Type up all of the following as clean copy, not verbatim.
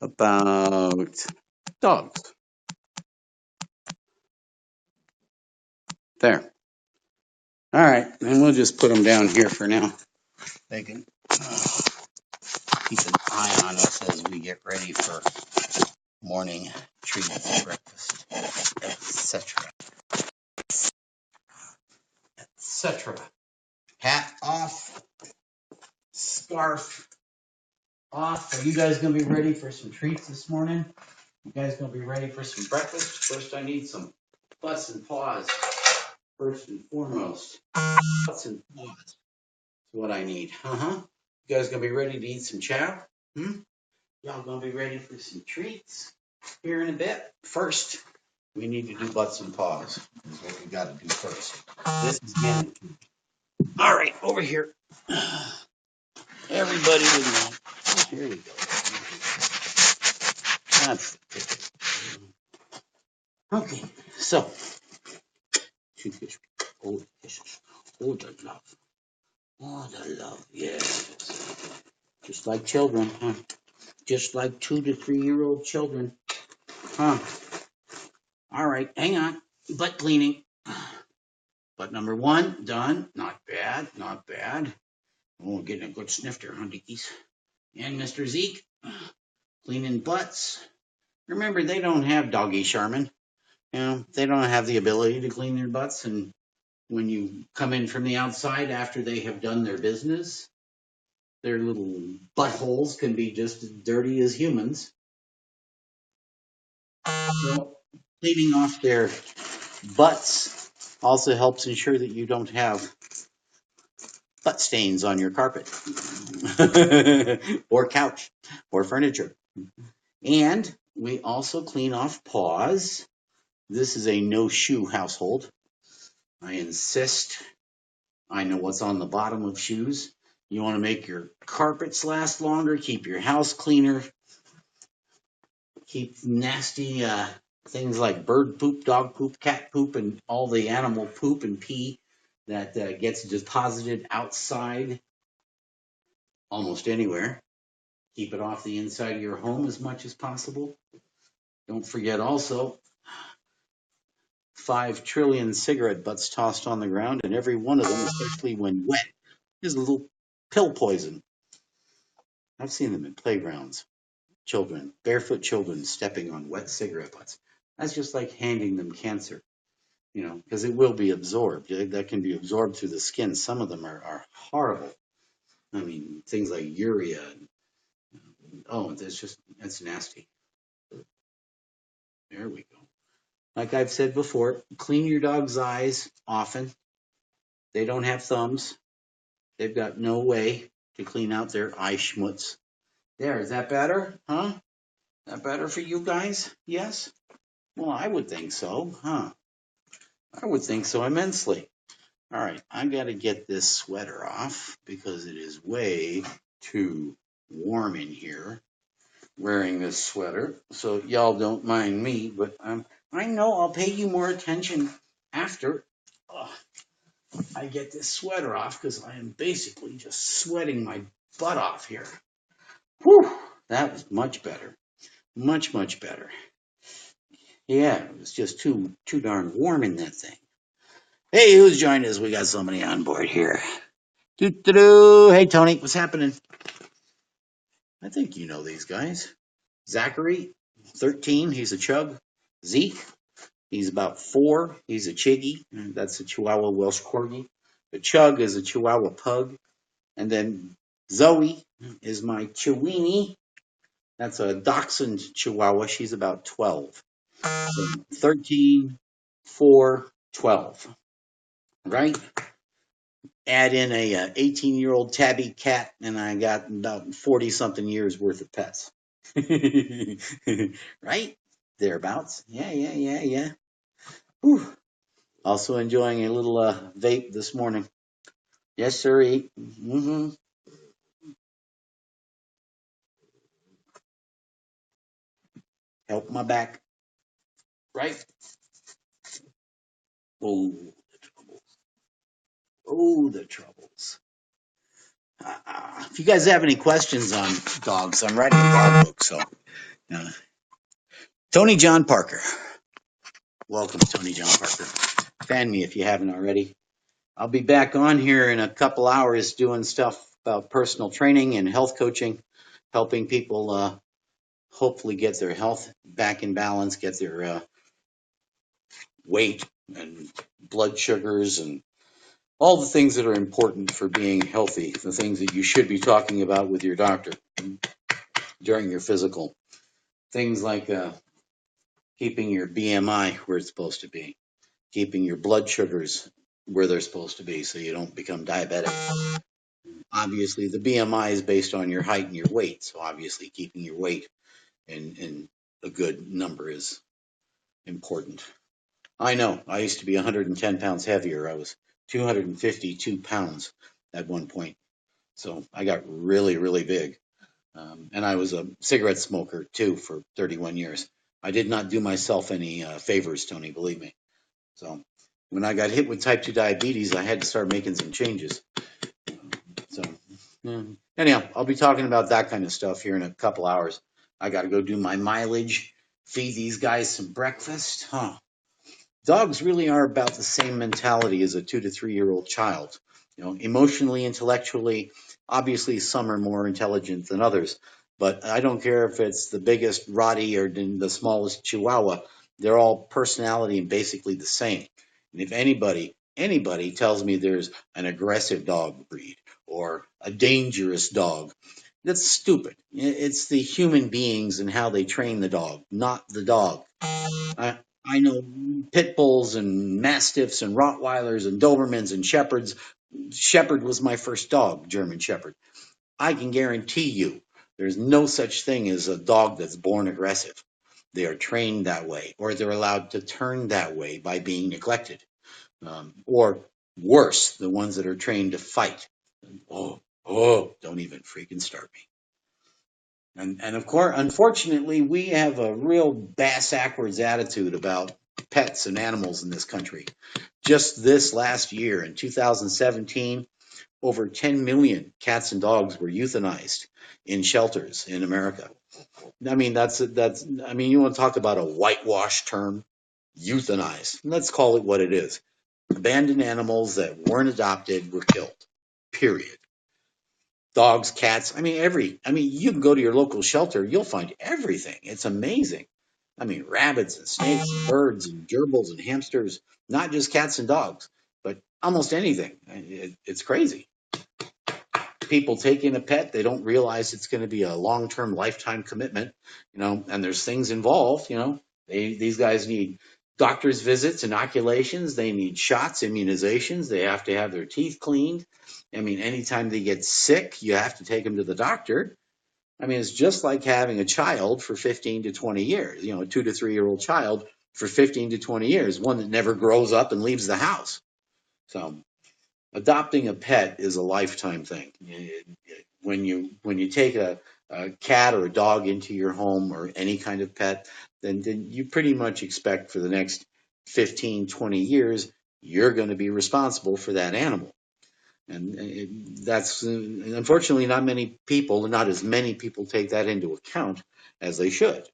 about dogs. There. All right, and we'll just put them down here for now. They can keep an eye on us as we get ready for morning treats, breakfast, etc., etc. Hat off, scarf off. Are you guys gonna be ready for some treats this morning? You guys gonna be ready for some breakfast? First, I need some butts and paws. First and foremost, butts and paws is what I need. You guys gonna be ready to eat some chow? Y'all gonna be ready for some treats here in a bit? First, we need to do butts and paws. Is what we got to do first. This is mandatory. All right, over here. Everybody with me. Here we go. That's the ticket. Okay, so two fish. Oh, dishes. Oh, the love. Oh, the love. Yes. Just like children, huh? Just like 2 to 3 year old children, huh? All right, hang on. Butt cleaning. Butt number 1 done. Not bad, not bad. Oh, getting a good snifter, huh, Dickies? And Mr. Zeke cleaning butts. Remember, they don't have doggy Charmin. You know, they don't have the ability to clean their butts. And when you come in from the outside after they have done their business, their little buttholes can be just as dirty as humans. So cleaning off their butts also helps ensure that you don't have butt stains on your carpet or couch or furniture. And we also clean off paws. This is a no shoe household. I insist. I know what's on the bottom of shoes. You want to make your carpets last longer, keep your house cleaner, keep nasty things like bird poop, dog poop, cat poop, and all the animal poop and pee that gets deposited outside almost anywhere. Keep it off the inside of your home as much as possible. Don't forget also 5 trillion cigarette butts tossed on the ground, and every one of them, especially when wet, is a little pill poison. I've seen them in playgrounds. Children, barefoot children stepping on wet cigarette butts. That's just like handing them cancer, because it will be absorbed. That can be absorbed through the skin. Some of them are horrible. I mean, things like urea. Oh, it's nasty. There we go. Like I've said before, clean your dog's eyes often. They don't have thumbs. They've got no way to clean out their eye schmutz. There, is that better? Huh? Is that better for you guys? Yes? Well, I would think so, huh? I would think so immensely. All right, I got to get this sweater off because it is way too warm in here wearing this sweater. So y'all don't mind me, but I know I'll pay you more attention after I get this sweater off because I am basically just sweating my butt off here. Whew, that was much better. Much, much better. Yeah, it was just too darn warm in that thing. Hey, who's joined us? We got so many on board here. Doo-doo-doo. Hey, Tony, what's happening? I think you know these guys. Zachary, 13, he's a chug. Zeke, he's about 4, he's a chiggy. That's a Chihuahua Welsh Corgi. The chug is a Chihuahua pug. And then Zoe is my Chiweenie. That's a Dachshund Chihuahua. She's about 12. So 13, 4, 12. Right? Add in a 18-year-old tabby cat, and I got about 40-something years worth of pets. Right? Thereabouts. Yeah. Whew. Also enjoying a little vape this morning. Yes, sir. Mm-hmm. Help my back. Right? Oh, the troubles. Oh, the troubles. If you guys have any questions on dogs, I'm writing a dog book, so Uh, Tony John Parker. Welcome, Tony John Parker. Fan me if you haven't already. I'll be back on here in a couple hours doing stuff about personal training and health coaching, helping people hopefully get their health back in balance, get their weight and blood sugars and all the things that are important for being healthy, the things that you should be talking about with your doctor during your physical. Things like keeping your BMI where it's supposed to be, keeping your blood sugars where they're supposed to be so you don't become diabetic. Obviously, the BMI is based on your height and your weight, so obviously keeping your weight in a good number is important. I know. I used to be 110 pounds heavier. I was 252 pounds at one point. So I got really, really big. And I was a cigarette smoker too for 31 years. I did not do myself any favors, Tony, believe me. So when I got hit with type 2 diabetes, I had to start making some changes. So yeah. Anyhow, I'll be talking about that kind of stuff here in a couple hours. I got to go do my mileage, feed these guys some breakfast. Dogs really are about the same mentality as a 2 to 3 year old child. Emotionally, intellectually, obviously some are more intelligent than others. But I don't care if it's the biggest Rottie or the smallest Chihuahua. They're all personality and basically the same. And if anybody tells me there's an aggressive dog breed or a dangerous dog, that's stupid. It's the human beings and how they train the dog, not the dog. I know pit bulls and mastiffs and Rottweilers and Dobermans and Shepherds. Shepherd was my first dog, German Shepherd. I can guarantee you there's no such thing as a dog that's born aggressive. They are trained that way, or they're allowed to turn that way by being neglected. Or worse, the ones that are trained to fight. Don't even freaking start me. And of course, unfortunately, we have a real bass-ackwards attitude about pets and animals in this country. Just this last year, in 2017, over 10 million cats and dogs were euthanized in shelters in America. I mean, I mean, you want to talk about a whitewash term? Euthanized. Let's call it what it is. Abandoned animals that weren't adopted were killed. Period. Dogs, cats. I mean, you can go to your local shelter, you'll find everything. It's amazing. I mean, rabbits and snakes, and birds and gerbils and hamsters, not just cats and dogs, but almost anything. It's crazy. People take in a pet, they don't realize it's going to be a long-term lifetime commitment, and there's things involved, these guys need doctor's visits, inoculations, they need shots, immunizations, they have to have their teeth cleaned. I mean, anytime they get sick, you have to take them to the doctor. I mean, it's just like having a child for 15 to 20 years, a 2 to 3 year old child for 15 to 20 years, one that never grows up and leaves the house. So adopting a pet is a lifetime thing. When you take a cat or a dog into your home or any kind of pet, then you pretty much expect for the next 15, 20 years, you're going to be responsible for that animal. And that's unfortunately not as many people take that into account as they should.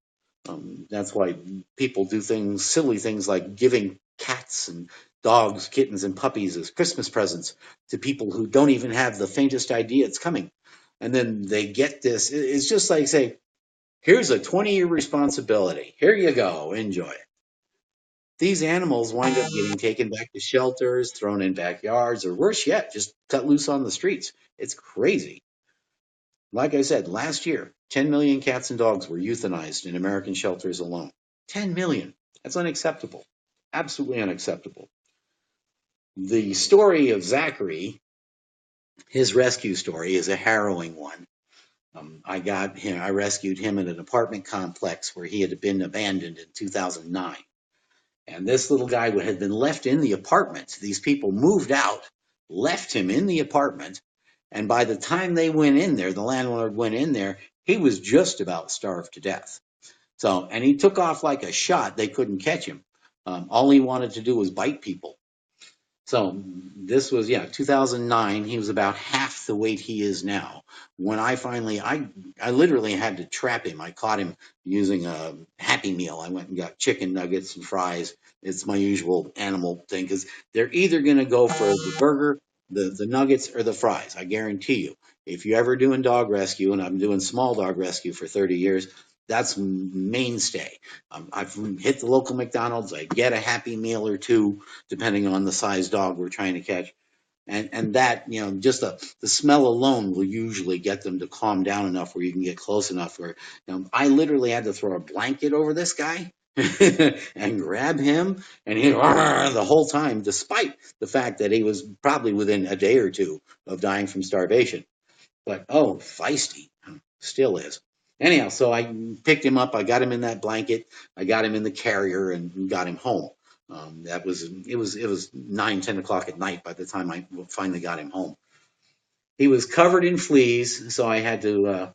That's why people do silly things like giving cats and dogs, kittens, and puppies as Christmas presents to people who don't even have the faintest idea it's coming. And then they get this. It's just like, say, here's a 20-year responsibility. Here you go. Enjoy it. These animals wind up getting taken back to shelters, thrown in backyards, or worse yet, just cut loose on the streets. It's crazy. Like I said, last year, 10 million cats and dogs were euthanized in American shelters alone. 10 million. That's unacceptable. Absolutely unacceptable. The story of Zachary, his rescue story, is a harrowing one. I rescued him in an apartment complex where he had been abandoned in 2009. And this little guy had been left in the apartment. These people moved out, left him in the apartment. And by the time they went in there, the landlord went in there, he was just about starved to death. And he took off like a shot. They couldn't catch him. All he wanted to do was bite people. So this was, yeah, 2009. He was about half the weight he is now. When I finally, I literally had to trap him. I caught him using a Happy Meal. I went and got chicken nuggets and fries. It's my usual animal thing because they're either going to go for the burger, the nuggets, or the fries. I guarantee you. If you're ever doing dog rescue, and I'm doing small dog rescue for 30 years, that's mainstay. I've hit the local McDonald's. I get a Happy Meal or two depending on the size dog we're trying to catch. And that, just the smell alone will usually get them to calm down enough where you can get close enough where, I literally had to throw a blanket over this guy and grab him, and he the whole time, despite the fact that he was probably within a day or two of dying from starvation. But oh, feisty, still is. Anyhow, so I picked him up. I got him in that blanket. I got him in the carrier and got him home. It was 9, 10 o'clock at night by the time I finally got him home. He was covered in fleas, so I had to uh,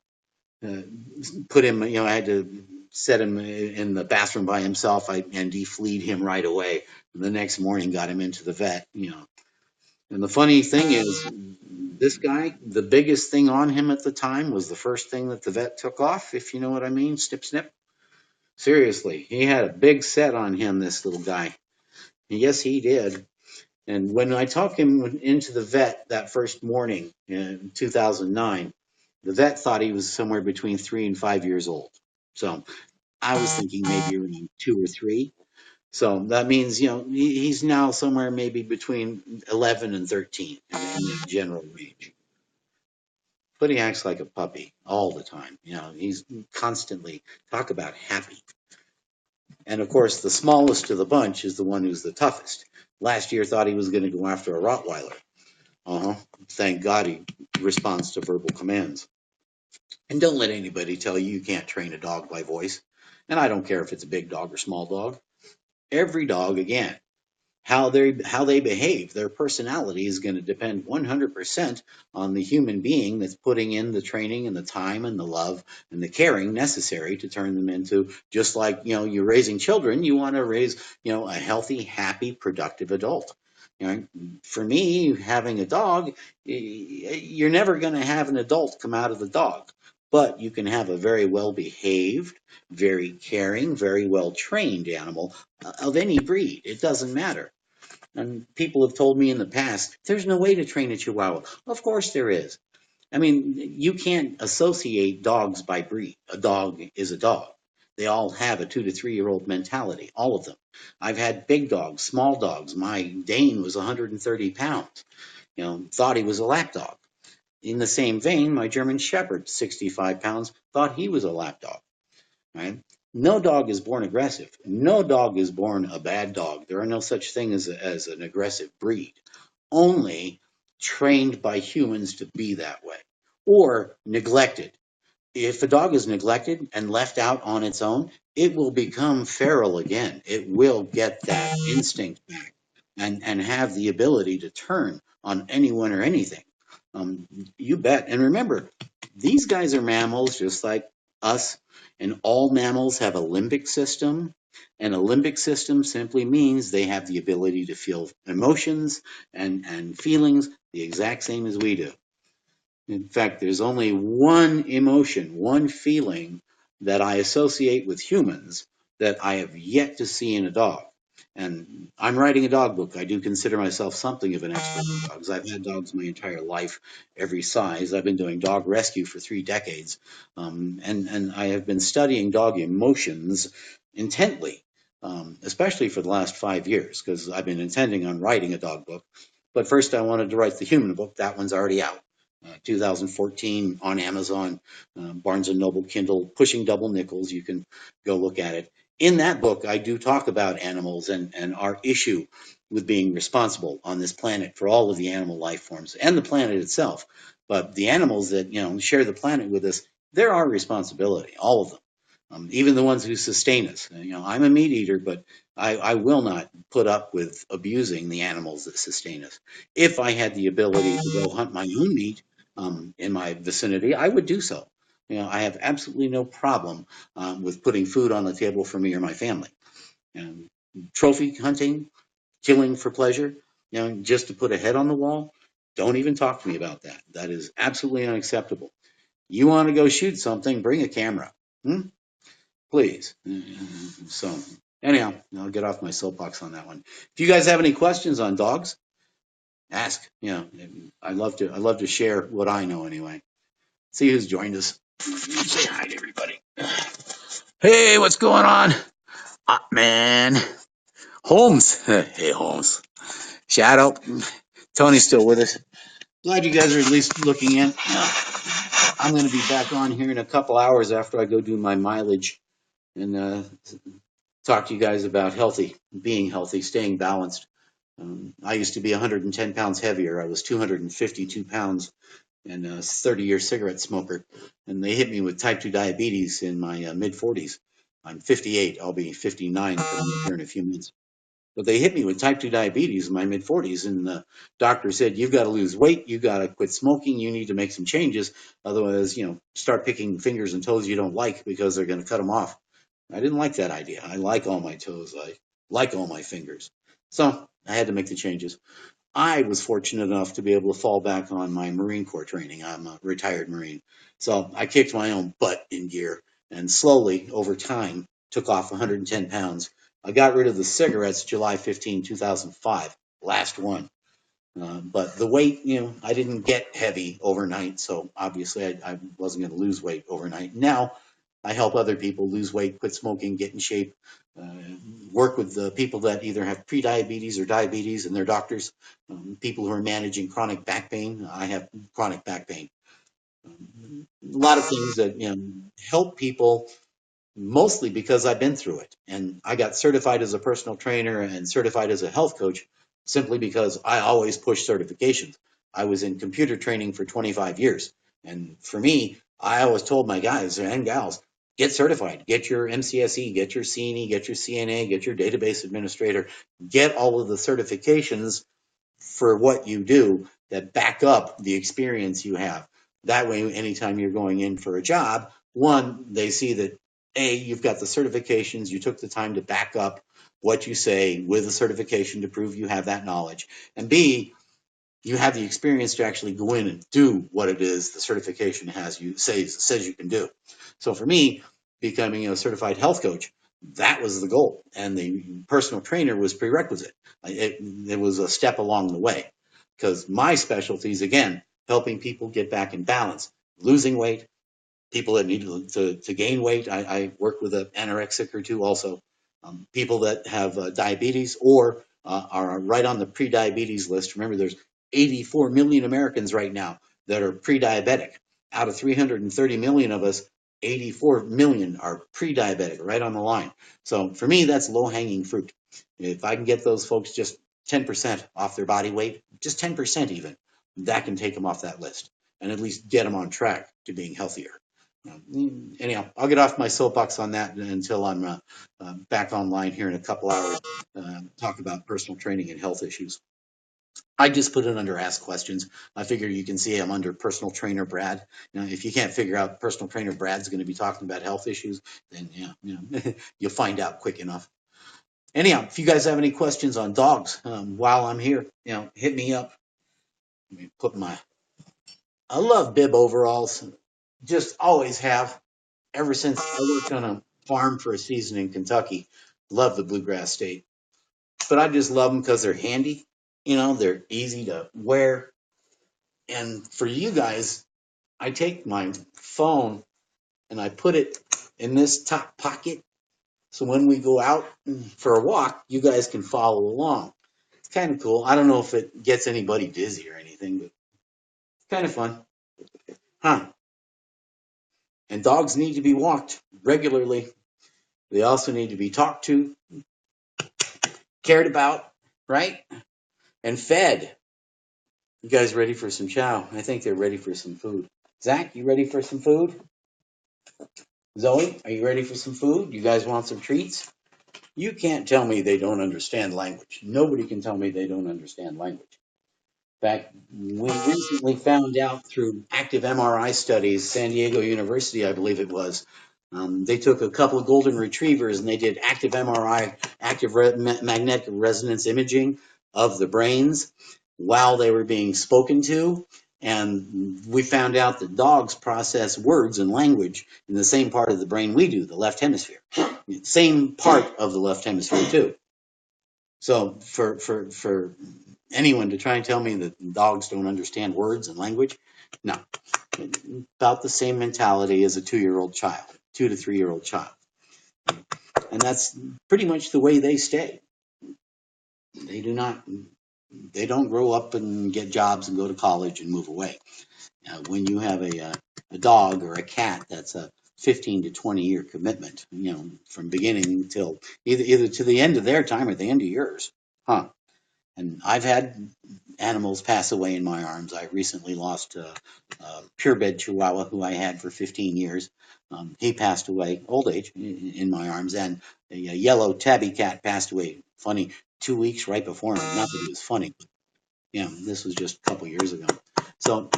put him. I had to set him in the bathroom by himself. And defleed him right away. And the next morning, got him into the vet. And the funny thing is, this guy, the biggest thing on him at the time was the first thing that the vet took off, if you know what I mean. Snip, snip. Seriously, he had a big set on him, this little guy. Yes, he did. And when I took him into the vet that first morning in 2009, the vet thought he was somewhere between 3 and 5 years old. So I was thinking maybe around 2 or 3. So that means, he's now somewhere maybe between 11 and 13 in the general range. But he acts like a puppy all the time. He's constantly talk about happy. And of course, the smallest of the bunch is the one who's the toughest. Last year, thought he was going to go after a Rottweiler. Uh-huh. Thank God he responds to verbal commands. And don't let anybody tell you you can't train a dog by voice. And I don't care if it's a big dog or small dog. Every dog, again, how they behave, their personality is going to depend 100% on the human being that's putting in the training and the time and the love and the caring necessary to turn them into, just like, you're raising children, you want to raise, a healthy, happy, productive adult. For me, having a dog, you're never going to have an adult come out of the dog. But you can have a very well behaved, very caring, very well trained animal of any breed. It doesn't matter. And people have told me in the past, there's no way to train a Chihuahua. Of course there is. I mean, you can't associate dogs by breed. A dog is a dog. They all have a 2 to 3 year old mentality, all of them. I've had big dogs, small dogs. My Dane was 130 pounds. Thought he was a lap dog. In the same vein, my German Shepherd, 65 pounds, thought he was a lap dog. Right? No dog is born aggressive. No dog is born a bad dog. There are no such thing as an aggressive breed. Only trained by humans to be that way or neglected. If a dog is neglected and left out on its own, it will become feral again. It will get that instinct back and have the ability to turn on anyone or anything. You bet. And remember, these guys are mammals just like us, and all mammals have a limbic system. And a limbic system simply means they have the ability to feel emotions and feelings the exact same as we do. In fact, there's only one emotion, one feeling that I associate with humans that I have yet to see in a dog. And I'm writing a dog book. I do consider myself something of an expert on dogs. I've had dogs my entire life, every size. I've been doing dog rescue for 3 decades. And I have been studying dog emotions intently, especially for the last 5 years, because I've been intending on writing a dog book. But first, I wanted to write the human book. That one's already out. 2014 on Amazon, Barnes and Noble, Kindle, pushing double nickels. You can go look at it. In that book, I do talk about animals and our issue with being responsible on this planet for all of the animal life forms and the planet itself. But the animals that share the planet with us, they're our responsibility, all of them. Even the ones who sustain us. I'm a meat eater, but I will not put up with abusing the animals that sustain us. If I had the ability to go hunt my own meat, in my vicinity, I would do so. I have absolutely no problem with putting food on the table for me or my family. And trophy hunting, killing for pleasure, just to put a head on the wall, don't even talk to me about that. That is absolutely unacceptable. You want to go shoot something, bring a camera. Hmm? Please. So, anyhow, I'll get off my soapbox on that one. If you guys have any questions on dogs, ask. I love to share what I know anyway. See who's joined us. Say hi to everybody. Hey, what's going on? Man. Holmes. Hey, Holmes. Shadow. Tony's still with us. Glad you guys are at least looking in. I'm going to be back on here in a couple hours after I go do my mileage and talk to you guys about being healthy, staying balanced. I used to be 110 pounds heavier. I was 252 pounds and a 30-year cigarette smoker. And they hit me with type 2 diabetes in my mid 40s. I'm 58. I'll be 59 coming up here in a few months. But they hit me with type 2 diabetes in my mid 40s. And the doctor said, you've got to lose weight. You've got to quit smoking. You need to make some changes. Otherwise, start picking fingers and toes you don't like because they're going to cut them off. I didn't like that idea. I like all my toes. I like all my fingers. So I had to make the changes. I was fortunate enough to be able to fall back on my Marine Corps training. I'm a retired Marine. So I kicked my own butt in gear and slowly, over time, took off 110 pounds. I got rid of the cigarettes July 15, 2005, last one. But the weight, I didn't get heavy overnight, so obviously I wasn't going to lose weight overnight. Now I help other people lose weight, quit smoking, get in shape, uh, work with the people that either have prediabetes or diabetes and their doctors, people who are managing chronic back pain. I have chronic back pain. A lot of things that help people mostly because I've been through it. And I got certified as a personal trainer and certified as a health coach simply because I always push certifications. I was in computer training for 25 years. And for me, I always told my guys and gals, get certified, get your MCSE, get your CNE, get your CNA, get your database administrator, get all of the certifications for what you do that back up the experience you have. That way, anytime you're going in for a job, one, they see that A, you've got the certifications, you took the time to back up what you say with a certification to prove you have that knowledge. And B, you have the experience to actually go in and do what it is the certification says you can do. So for me, becoming a certified health coach, that was the goal, and the personal trainer was prerequisite. It was a step along the way, because my specialties, again, helping people get back in balance, losing weight, people that need to gain weight. I work with an anorexic or two also. People that have diabetes or are right on the pre-diabetes list. Remember, there's 84 million Americans right now that are pre-diabetic. Out of 330 million of us, 84 million are pre-diabetic, right on the line. So for me, that's low-hanging fruit. If I can get those folks just 10% off their body weight, just 10% even, that can take them off that list and at least get them on track to being healthier. Anyhow, I'll get off my soapbox on that until I'm back online here in a couple hours. Talk about personal training and health issues. I just put it under Ask Questions. I figure you can see I'm under Personal Trainer Brad. If you can't figure out Personal Trainer Brad's going to be talking about health issues, then you'll find out quick enough. Anyhow, if you guys have any questions on dogs while I'm here, hit me up. Let me put I love bib overalls. Just always have. Ever since I worked on a farm for a season in Kentucky. Love the bluegrass state. But I just love them because they're handy. They're easy to wear. And for you guys, I take my phone and I put it in this top pocket. So when we go out for a walk, you guys can follow along. It's kind of cool. I don't know if it gets anybody dizzy or anything, but it's kind of fun. Huh. And dogs need to be walked regularly. They also need to be talked to, cared about, right? And fed. You guys ready for some chow? I think they're ready for some food. Zach, you ready for some food? Zoe, are you ready for some food? You guys want some treats? You can't tell me they don't understand language. Nobody can tell me they don't understand language. In fact, we recently found out through active MRI studies, San Diego University, I believe it was, they took a couple of golden retrievers and they did active MRI, magnetic resonance imaging of the brains while they were being spoken to. And we found out that dogs process words and language in the same part of the brain we do, the left hemisphere. Same part of the left hemisphere too. So for anyone to try and tell me that dogs don't understand words and language, no. About the same mentality as a 2-year-old child, 2 to 3-year-old child. And that's pretty much the way they stay. They do not, they don't grow up and get jobs and go to college and move away. When you have a dog or a cat, that's a 15 to 20-year commitment, from beginning until either to the end of their time or the end of yours. Huh. And I've had animals pass away in my arms. I recently lost a purebred Chihuahua who I had for 15 years. He passed away, old age, in my arms. And a yellow tabby cat passed away, funny, 2 weeks right before me. Not that it was funny, but this was just a couple years ago. So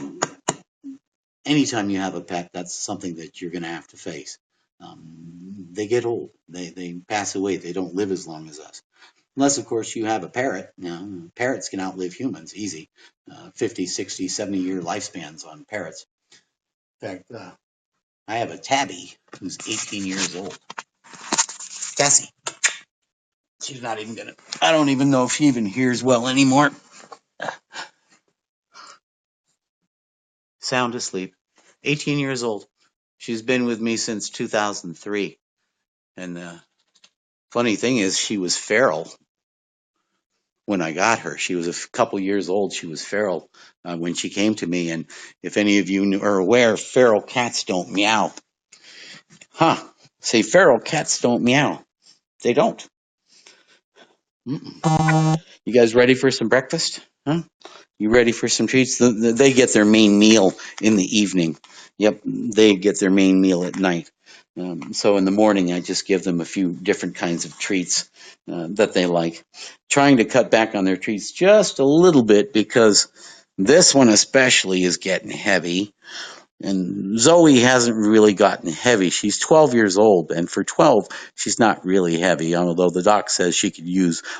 anytime you have a pet, that's something that you're going to have to face. They get old. They pass away. They don't live as long as us. Unless, of course, you have a parrot. Parrots can outlive humans easy. 50, 60, 70-year lifespans on parrots. In fact, I have a tabby who's 18 years old. Cassie. She's not even going to, I don't even know if she even hears well anymore. Sound asleep. 18 years old. She's been with me since 2003. And the funny thing is, she was feral when I got her. She was a couple years old. She was feral when she came to me. And if any of you are aware, feral cats don't meow. Huh. Say feral cats don't meow. They don't. You guys ready for some breakfast? Huh? You ready for some treats? They get their main meal in the evening. Yep, they get their main meal at night. So in the morning, I just give them a few different kinds of treats that they like. Trying to cut back on their treats just a little bit because this one especially is getting heavy. And Zoe hasn't really gotten heavy. She's 12 years old, and for 12, she's not really heavy, although the doc says she could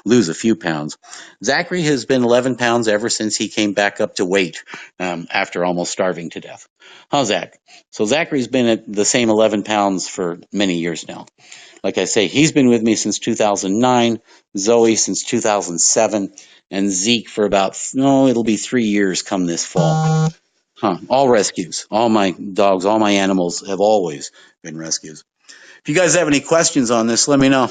lose a few pounds. Zachary has been 11 pounds ever since he came back up to weight after almost starving to death. How's Zach? So Zachary's been at the same 11 pounds for many years now. Like I say, he's been with me since 2009, Zoe since 2007, and Zeke for it'll be 3 years come this fall. All rescues. All my dogs, all my animals have always been rescues. If you guys have any questions on this, let me know.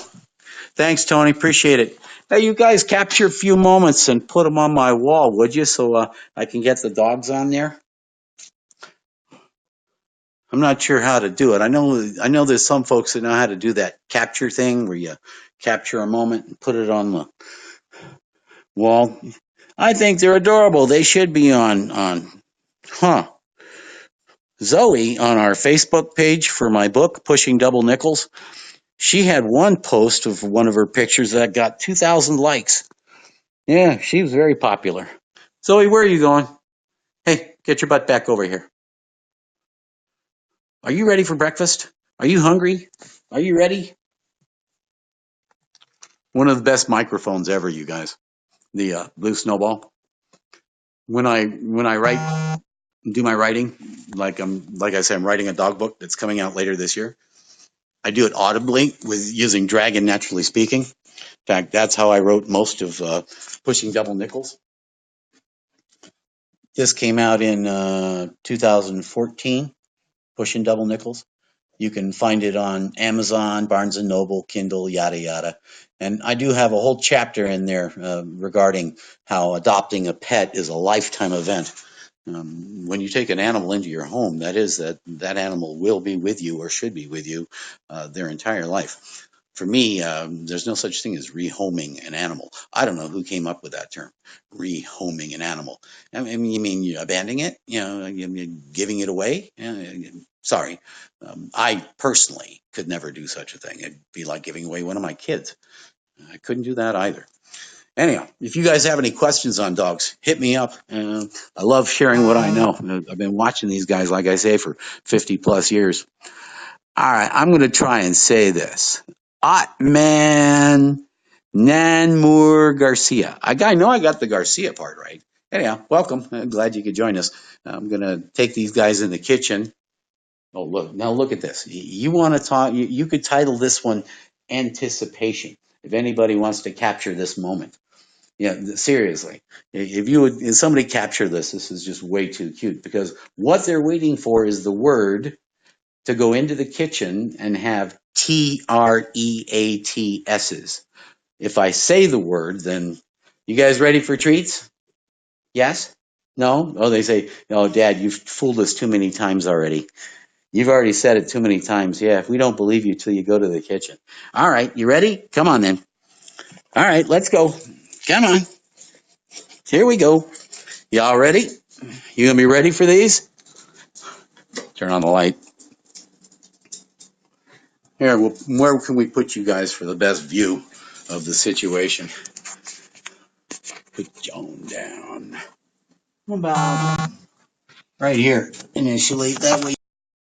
Thanks, Tony. Appreciate it. Hey, you guys capture a few moments and put them on my wall, would you? So I can get the dogs on there. I'm not sure how to do it. I know there's some folks that know how to do that capture thing where you capture a moment and put it on the wall. I think they're adorable. They should be on. Zoe on our Facebook page for my book, Pushing Double Nickels, she had one post of one of her pictures that got 2,000 likes. Yeah, she was very popular. Zoe, where are you going? Hey, get your butt back over here. Are you ready for breakfast? Are you hungry? Are you ready? One of the best microphones ever, you guys. The Blue Snowball. When I do my writing, like I said, I'm writing a dog book that's coming out later this year. I do it audibly with using Dragon Naturally Speaking. In fact, that's how I wrote most of Pushing Double Nickels. This came out in 2014, Pushing Double Nickels. You can find it on Amazon, Barnes & Noble, Kindle, yada, yada. And I do have a whole chapter in there regarding how adopting a pet is a lifetime event. When you take an animal into your home, that animal will be with you or should be with you their entire life. For me, there's no such thing as rehoming an animal. I don't know who came up with that term, rehoming an animal. I mean, you mean you abandoning it? Giving it away? Sorry, I personally could never do such a thing. It'd be like giving away one of my kids. I couldn't do that either. Anyhow, if you guys have any questions on dogs, hit me up. I love sharing what I know. I've been watching these guys, like I say, for 50 plus years. All right, I'm going to try and say this. Man, Nanmur Garcia. I know I got the Garcia part right. Anyhow, welcome. I'm glad you could join us. I'm going to take these guys in the kitchen. Oh, look. Now look at this. You want to talk, you could title this one Anticipation, if anybody wants to capture this moment. Yeah, seriously. If you would, if somebody capture this is just way too cute because what they're waiting for is the word to go into the kitchen and have TREATS's. If I say the word, then you guys ready for treats? Yes? No? Oh, they say, oh, Dad, you've fooled us too many times already. You've already said it too many times. Yeah, if we don't believe you till you go to the kitchen. All right, you ready? Come on then. All right, let's go. Come on. Here we go. Y'all ready? You gonna be ready for these? Turn on the light. Here, where can we put you guys for the best view of the situation? Put Joan down. About right here initially. That way